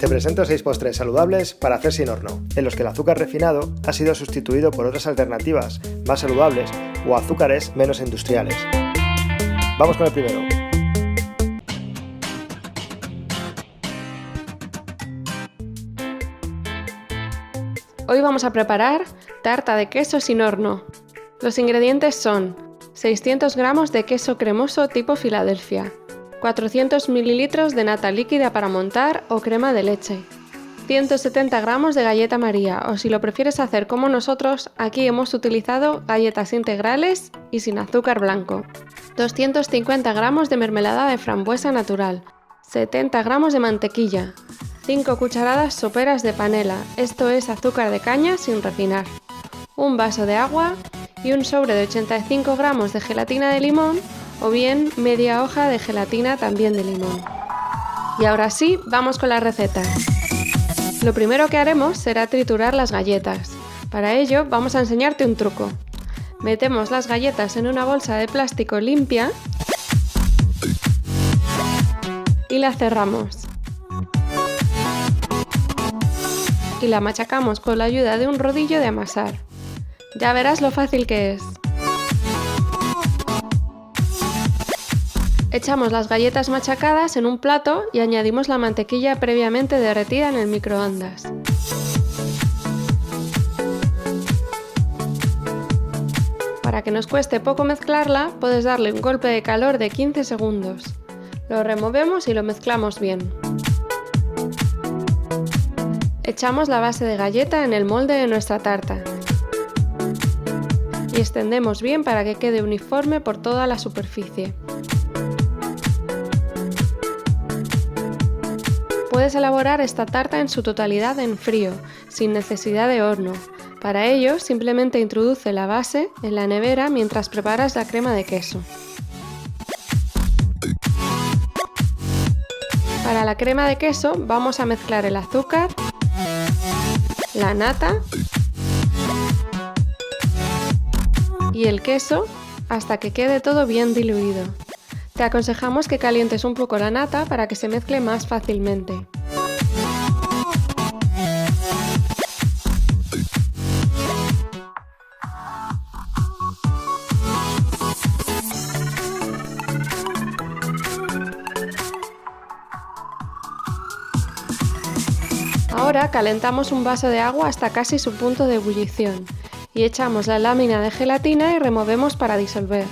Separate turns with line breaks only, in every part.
Te presento 6 postres saludables para hacer sin horno, en los que el azúcar refinado ha sido sustituido por otras alternativas más saludables o azúcares menos industriales. Vamos con el primero.
Hoy vamos a preparar tarta de queso sin horno. Los ingredientes son 600 gramos de queso cremoso tipo Filadelfia, 400 mililitros de nata líquida para montar o crema de leche, 170 gramos de galleta María, o si lo prefieres hacer como nosotros, aquí hemos utilizado galletas integrales y sin azúcar blanco, 250 gramos de mermelada de frambuesa natural, 70 gramos de mantequilla, 5 cucharadas soperas de panela, esto es azúcar de caña sin refinar, un vaso de agua y un sobre de 85 gramos de gelatina de limón o bien media hoja de gelatina también de limón. Y ahora sí, vamos con la receta. Lo primero que haremos será triturar las galletas. Para ello vamos a enseñarte un truco. Metemos las galletas en una bolsa de plástico limpia y la cerramos. Y la machacamos con la ayuda de un rodillo de amasar. Ya verás lo fácil que es. Echamos las galletas machacadas en un plato y añadimos la mantequilla previamente derretida en el microondas. Para que nos cueste poco mezclarla, puedes darle un golpe de calor de 15 segundos. Lo removemos y lo mezclamos bien. Echamos la base de galleta en el molde de nuestra tarta y extendemos bien para que quede uniforme por toda la superficie. Puedes elaborar esta tarta en su totalidad en frío, sin necesidad de horno. Para ello, simplemente introduce la base en la nevera mientras preparas la crema de queso. Para la crema de queso vamos a mezclar el azúcar, la nata y el queso hasta que quede todo bien diluido. Te aconsejamos que calientes un poco la nata para que se mezcle más fácilmente. Ahora calentamos un vaso de agua hasta casi su punto de ebullición y echamos la lámina de gelatina y removemos para disolver.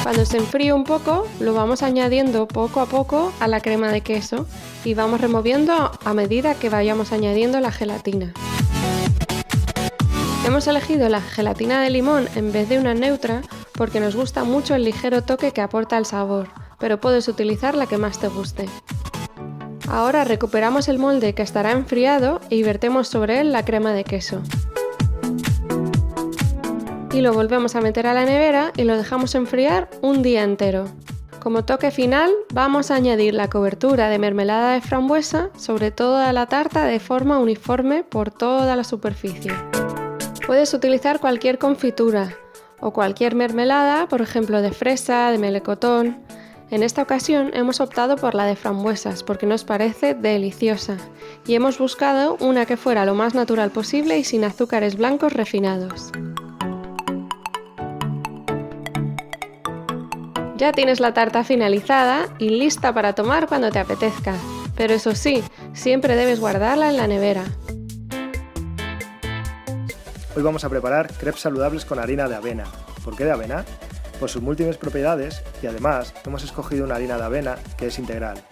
Cuando se enfríe un poco, lo vamos añadiendo poco a poco a la crema de queso y vamos removiendo a medida que vayamos añadiendo la gelatina. Hemos elegido la gelatina de limón en vez de una neutra porque nos gusta mucho el ligero toque que aporta el sabor, pero puedes utilizar la que más te guste. Ahora recuperamos el molde que estará enfriado y vertemos sobre él la crema de queso. Y lo volvemos a meter a la nevera y lo dejamos enfriar un día entero. Como toque final, vamos a añadir la cobertura de mermelada de frambuesa sobre toda la tarta de forma uniforme por toda la superficie. Puedes utilizar cualquier confitura o cualquier mermelada, por ejemplo de fresa, de melocotón. En esta ocasión hemos optado por la de frambuesas porque nos parece deliciosa y hemos buscado una que fuera lo más natural posible y sin azúcares blancos refinados. Ya tienes la tarta finalizada y lista para tomar cuando te apetezca, pero eso sí, siempre debes guardarla en la nevera.
Hoy vamos a preparar crepes saludables con harina de avena. ¿Por qué de avena? Por sus múltiples propiedades y además hemos escogido una harina de avena que es integral,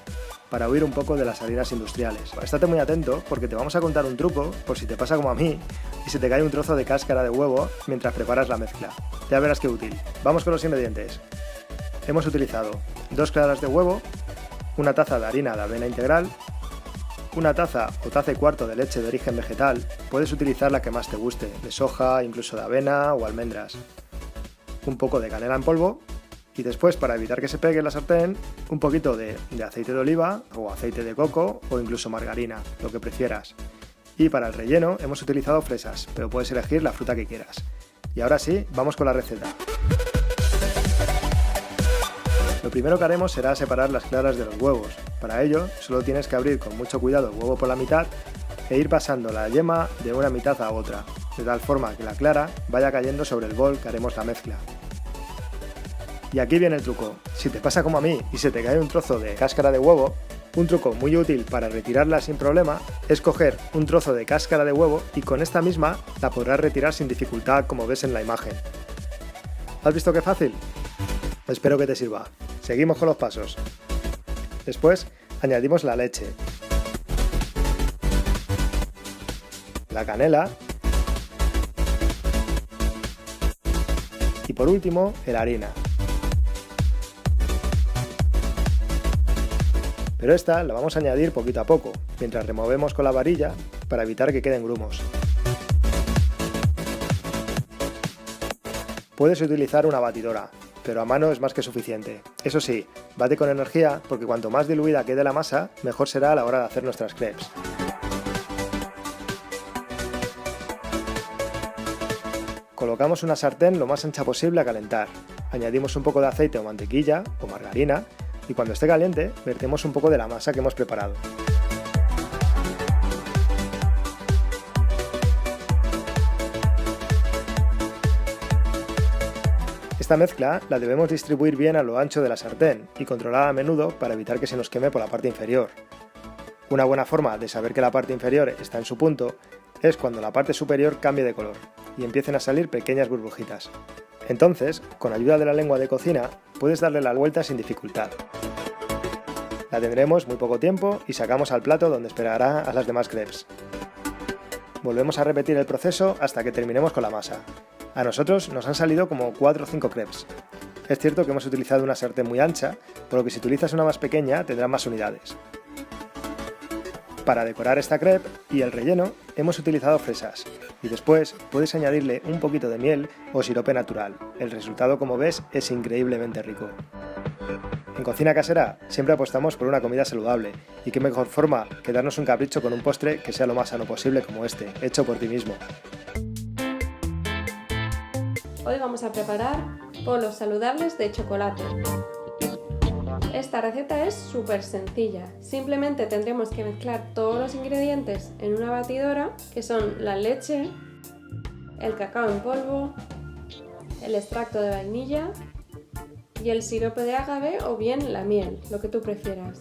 para huir un poco de las harinas industriales. Estate muy atento porque te vamos a contar un truco por si te pasa como a mí y se te cae un trozo de cáscara de huevo mientras preparas la mezcla. Ya verás qué útil. Vamos con los ingredientes. Hemos utilizado 2 claras de huevo, una taza de harina de avena integral, una taza o taza y cuarto de leche de origen vegetal, puedes utilizar la que más te guste, de soja, incluso de avena o almendras, un poco de canela en polvo y después, para evitar que se pegue en la sartén, un poquito de aceite de oliva o aceite de coco o incluso margarina, lo que prefieras. Y para el relleno hemos utilizado fresas, pero puedes elegir la fruta que quieras. Y ahora sí, vamos con la receta. Lo primero que haremos será separar las claras de los huevos. Para ello, solo tienes que abrir con mucho cuidado el huevo por la mitad e ir pasando la yema de una mitad a otra, de tal forma que la clara vaya cayendo sobre el bol que haremos la mezcla. Y aquí viene el truco. Si te pasa como a mí y se te cae un trozo de cáscara de huevo, un truco muy útil para retirarla sin problema es coger un trozo de cáscara de huevo y con esta misma la podrás retirar sin dificultad, como ves en la imagen. ¿Has visto qué fácil? Espero que te sirva. Seguimos con los pasos. Después añadimos la leche, la canela y por último la harina. Pero esta la vamos a añadir poquito a poco, mientras removemos con la varilla para evitar que queden grumos. Puedes utilizar una batidora, pero a mano es más que suficiente. Eso sí, bate con energía porque cuanto más diluida quede la masa, mejor será a la hora de hacer nuestras crepes. Colocamos una sartén lo más ancha posible a calentar. Añadimos un poco de aceite o mantequilla o margarina y cuando esté caliente, vertemos un poco de la masa que hemos preparado. Esta mezcla la debemos distribuir bien a lo ancho de la sartén y controlar a menudo para evitar que se nos queme por la parte inferior. Una buena forma de saber que la parte inferior está en su punto es cuando la parte superior cambie de color y empiecen a salir pequeñas burbujitas. Entonces, con ayuda de la lengua de cocina, puedes darle la vuelta sin dificultad. La tendremos muy poco tiempo y sacamos al plato donde esperará a las demás crepes. Volvemos a repetir el proceso hasta que terminemos con la masa. A nosotros nos han salido como 4 o 5 crepes. Es cierto que hemos utilizado una sartén muy ancha, por lo que si utilizas una más pequeña tendrá más unidades. Para decorar esta crepe y el relleno hemos utilizado fresas y después puedes añadirle un poquito de miel o sirope natural. El resultado, como ves, es increíblemente rico. En Cocina Casera siempre apostamos por una comida saludable y qué mejor forma que darnos un capricho con un postre que sea lo más sano posible como este, hecho por ti mismo.
Hoy vamos a preparar polos saludables de chocolate. Esta receta es súper sencilla, simplemente tendremos que mezclar todos los ingredientes en una batidora, que son la leche, el cacao en polvo, el extracto de vainilla y el sirope de agave o bien la miel, lo que tú prefieras.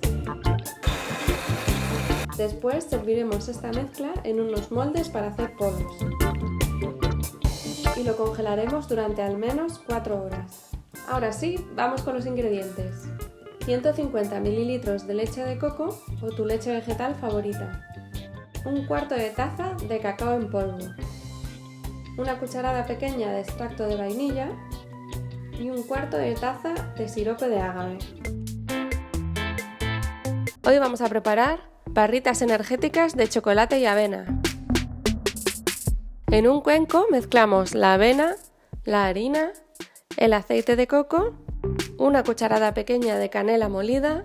Después serviremos esta mezcla en unos moldes para hacer polos y lo congelaremos durante al menos 4 horas. Ahora sí, vamos con los ingredientes. 150 ml de leche de coco o tu leche vegetal favorita, un cuarto de taza de cacao en polvo, una cucharada pequeña de extracto de vainilla y un cuarto de taza de sirope de agave. Hoy vamos a preparar barritas energéticas de chocolate y avena. En un cuenco mezclamos la avena, la harina, el aceite de coco, una cucharada pequeña de canela molida,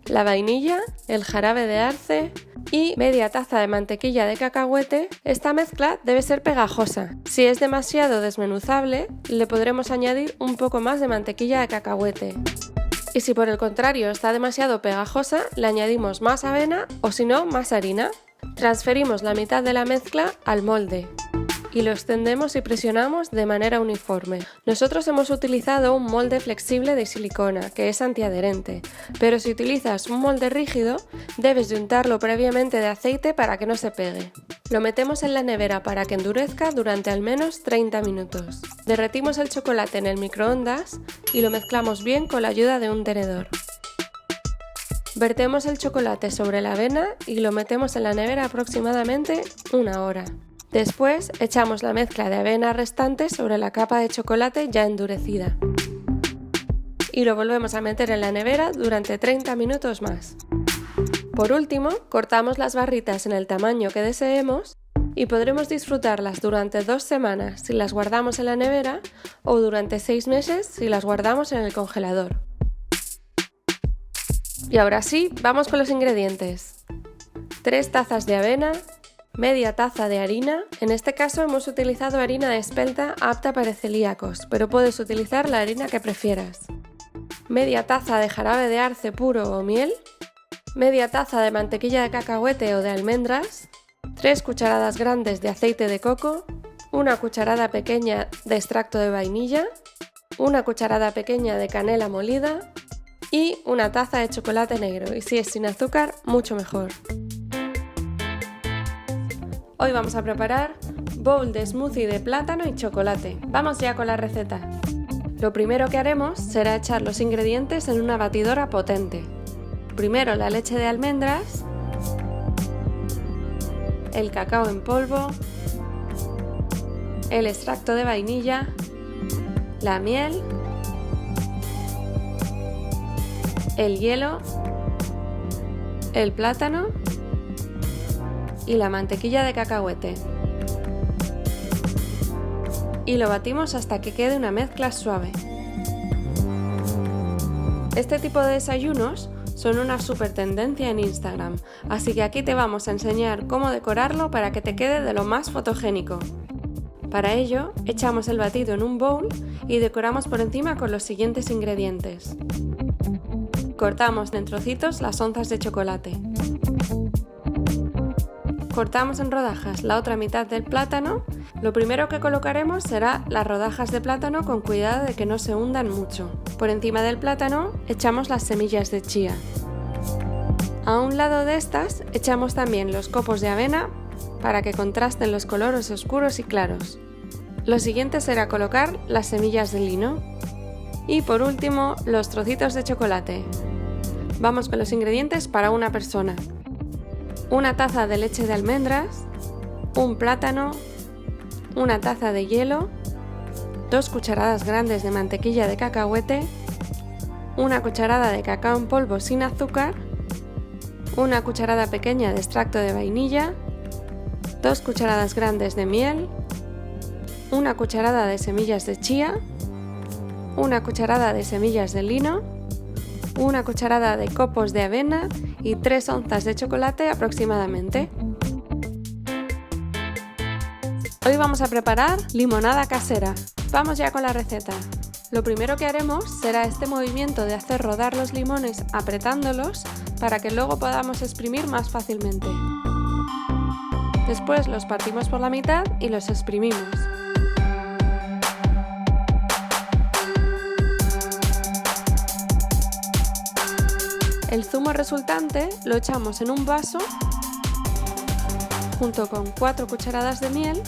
la vainilla, el jarabe de arce y media taza de mantequilla de cacahuete. Esta mezcla debe ser pegajosa. Si es demasiado desmenuzable, le podremos añadir un poco más de mantequilla de cacahuete. Y si por el contrario está demasiado pegajosa, le añadimos más avena o si no, más harina. Transferimos la mitad de la mezcla al molde y lo extendemos y presionamos de manera uniforme. Nosotros hemos utilizado un molde flexible de silicona que es antiadherente, pero si utilizas un molde rígido debes de untarlo previamente de aceite para que no se pegue. Lo metemos en la nevera para que endurezca durante al menos 30 minutos. Derretimos el chocolate en el microondas y lo mezclamos bien con la ayuda de un tenedor. Vertemos el chocolate sobre la avena y lo metemos en la nevera aproximadamente 1 hora. Después echamos la mezcla de avena restante sobre la capa de chocolate ya endurecida y lo volvemos a meter en la nevera durante 30 minutos más. Por último, cortamos las barritas en el tamaño que deseemos y podremos disfrutarlas durante 2 semanas si las guardamos en la nevera o durante 6 meses si las guardamos en el congelador. Y ahora sí, vamos con los ingredientes. 3 tazas de avena, media taza de harina. En este caso hemos utilizado harina de espelta apta para celíacos, pero puedes utilizar la harina que prefieras. media taza de jarabe de arce puro o miel, media taza de mantequilla de cacahuete o de almendras, 3 cucharadas grandes de aceite de coco, una cucharada pequeña de extracto de vainilla, una cucharada pequeña de canela molida y una taza de chocolate negro, y si es sin azúcar, mucho mejor. Hoy vamos a preparar bowl de smoothie de plátano y chocolate. Vamos ya con la receta. Lo primero que haremos será echar los ingredientes en una batidora potente. Primero la leche de almendras, el cacao en polvo, el extracto de vainilla, la miel, el hielo, el plátano y la mantequilla de cacahuete. Y lo batimos hasta que quede una mezcla suave. Este tipo de desayunos son una super tendencia en Instagram, así que aquí te vamos a enseñar cómo decorarlo para que te quede de lo más fotogénico. Para ello, echamos el batido en un bowl y decoramos por encima con los siguientes ingredientes. Cortamos en trocitos las onzas de chocolate. Cortamos en rodajas la otra mitad del plátano. Lo primero que colocaremos será las rodajas de plátano con cuidado de que no se hundan mucho. Por encima del plátano echamos las semillas de chía. A un lado de estas echamos también los copos de avena para que contrasten los colores oscuros y claros. Lo siguiente será colocar las semillas de lino. Y por último, los trocitos de chocolate. Vamos con los ingredientes para una persona. Una taza de leche de almendras, un plátano, una taza de hielo, 2 cucharadas grandes de mantequilla de cacahuete, una cucharada de cacao en polvo sin azúcar, una cucharada pequeña de extracto de vainilla, 2 cucharadas grandes de miel, una cucharada de semillas de chía, una cucharada de semillas de lino, una cucharada de copos de avena y 3 onzas de chocolate aproximadamente. Hoy vamos a preparar limonada casera. Vamos ya con la receta. Lo primero que haremos será este movimiento de hacer rodar los limones apretándolos para que luego podamos exprimir más fácilmente. Después los partimos por la mitad y los exprimimos. El zumo resultante lo echamos en un vaso junto con 4 cucharadas de miel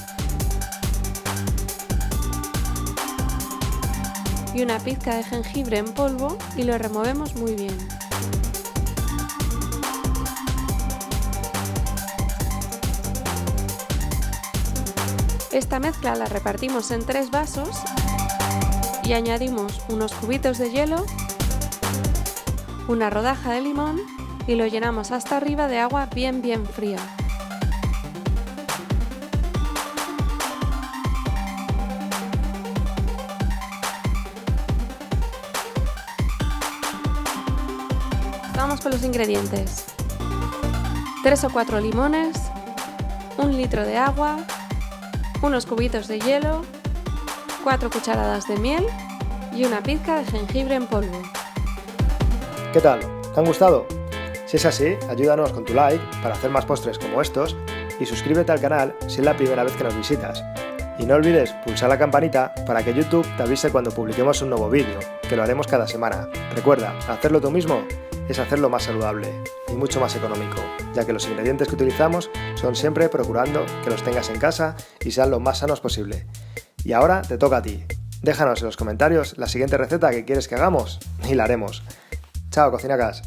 y una pizca de jengibre en polvo y lo removemos muy bien. Esta mezcla la repartimos en 3 vasos y añadimos unos cubitos de hielo, una rodaja de limón y lo llenamos hasta arriba de agua bien fría. Vamos con los ingredientes. 3 o 4 limones, 1 litro de agua, unos cubitos de hielo, 4 cucharadas de miel y una pizca de jengibre en polvo.
¿Qué tal? ¿Te han gustado? Si es así, ayúdanos con tu like para hacer más postres como estos y suscríbete al canal si es la primera vez que nos visitas. Y no olvides pulsar la campanita para que YouTube te avise cuando publiquemos un nuevo vídeo, que lo haremos cada semana. Recuerda, hacerlo tú mismo es hacerlo más saludable y mucho más económico, ya que los ingredientes que utilizamos son siempre procurando que los tengas en casa y sean lo más sanos posible. Y ahora te toca a ti. Déjanos en los comentarios la siguiente receta que quieres que hagamos y la haremos. Chao, cocinacas.